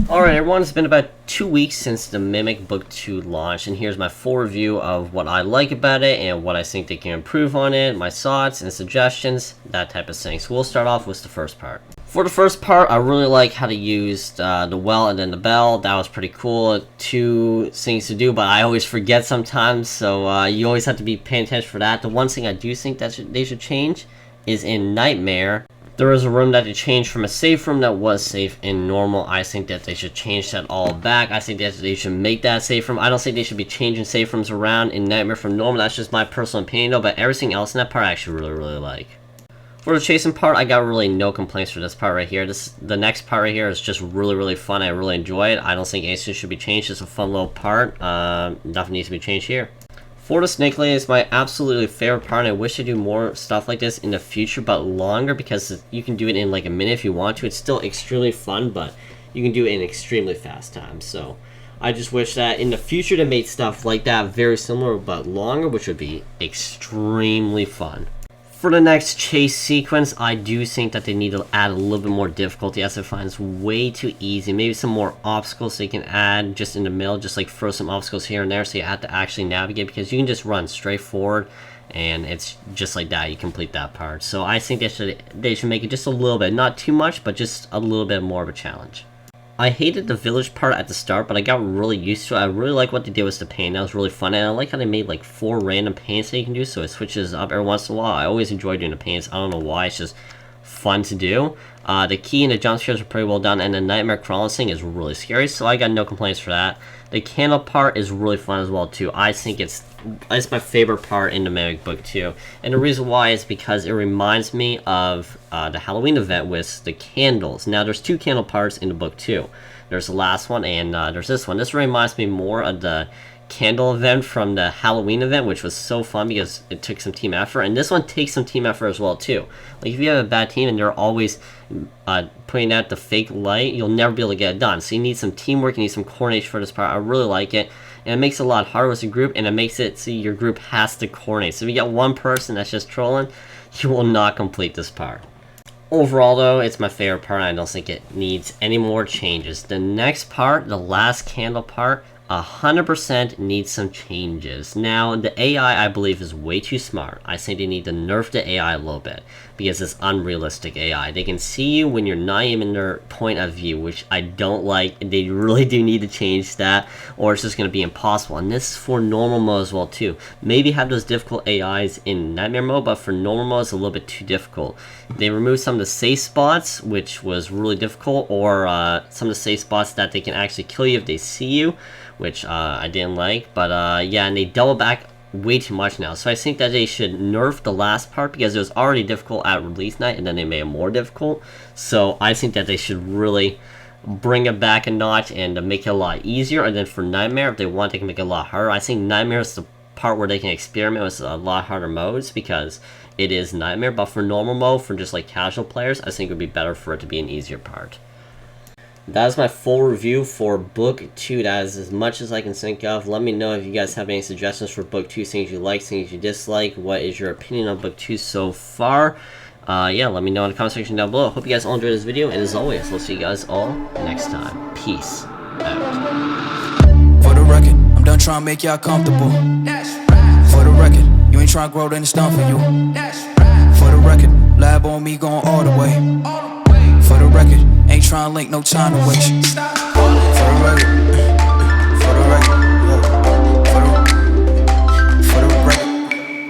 Alright everyone, it's been about 2 weeks since the Mimic Book 2 launched, and here's my full review of what I like about it and what I think they can improve on it, my thoughts and suggestions, that type of thing. So we'll start off with the first part. For the first part, I really like how they used the well and then the bell. That was pretty cool. 2 things to do, but I always forget sometimes, so you always have to be paying attention for that. The one thing I do think that they should change is in Nightmare. There was a room that they changed from a safe room that was safe in normal. I think that they should change that all back. I think that they should make that safe room. I don't think they should be changing safe rooms around in Nightmare from normal. That's just my personal opinion though, but everything else in that part I actually really like. For the chasing part, I got really no complaints for this part right here. The next part right here is just really fun. I really enjoy it. I don't think anything should be changed. It's a fun little part. Nothing needs to be changed here. For the Snake Lady is my absolutely favorite part, and I wish to do more stuff like this in the future, but longer, because you can do it in like a minute if you want to. It's still extremely fun, but you can do it in extremely fast time. So I just wish that in the future they made stuff like that very similar but longer, which would be extremely fun. For the next chase sequence, I do think that they need to add a little bit more difficulty, as I find it's way too easy. Maybe some more obstacles they can add just in the middle, just like throw some obstacles here and there so you have to actually navigate, because you can just run straight forward and it's just like that, you complete that part. So I think they should make it just a little bit, not too much, but just a little bit more of a challenge. I hated the village part at the start, but I got really used to it. I really like what they did with the paint. That was really fun, and I like how they made like 4 random paints that you can do, so it switches up every once in a while. I always enjoy doing the paints. I don't know why, it's just fun to do. The key and the jump scares are pretty well done, and the nightmare crawling thing is really scary, so I got no complaints for that. The candle part is really fun as well too. I think it's my favorite part in the Mimic Book 2, and the reason why is because it reminds me of the Halloween event with the candles. Now there's 2 candle parts in the book 2. There's the last one and there's this one. This reminds me more of the candle event from the Halloween event, which was so fun because it took some team effort, and this one takes some team effort as well too. Like if you have a bad team and they're always putting out the fake light, you'll never be able to get it done. So you need some teamwork, you need some coordination for this part. I really like it, and it makes it a lot harder as a group, and it makes it so your group has to coordinate. So if you got one person that's just trolling, you will not complete this part. Overall though, it's my favorite part. I don't think it needs any more changes. The next part, the last candle part, 100% needs some changes. Now, the AI I believe is way too smart. I think they need to nerf the AI a little bit, because it's unrealistic AI. They can see you when you're not even in their point of view, which I don't like. They really do need to change that, or it's just going to be impossible. And this is for normal mode as well too. Maybe have those difficult AIs in Nightmare mode, but for normal mode it's a little bit too difficult. They removed some of the safe spots, which was really difficult, or some of the safe spots that they can actually kill you if they see you, which I didn't like. But yeah, and they double back way too much now. So I think that they should nerf the last part, because it was already difficult at release night and then they made it more difficult. So I think that they should really bring it back a notch and make it a lot easier. And then for Nightmare, if they want, they can make it a lot harder. I think Nightmare is the part where they can experiment with a lot harder modes, because it is Nightmare. But for normal mode, for just like casual players, I think it would be better for it to be an easier part. That is my full review for Book 2. That is as much as I can think of. Let me know if you guys have any suggestions for Book 2, things you like, things you dislike. What is your opinion on Book 2 so far? Yeah, let me know in the comment section down below. Hope you guys all enjoyed this video, and as always, we'll see you guys all next time. Peace out. For the record, I'm done trying to make y'all comfortable. For the record, you ain't trying to grow, then it's done for you. For the record, lab on me going all the way. For the record, ain't trying to link, no time to waste. For the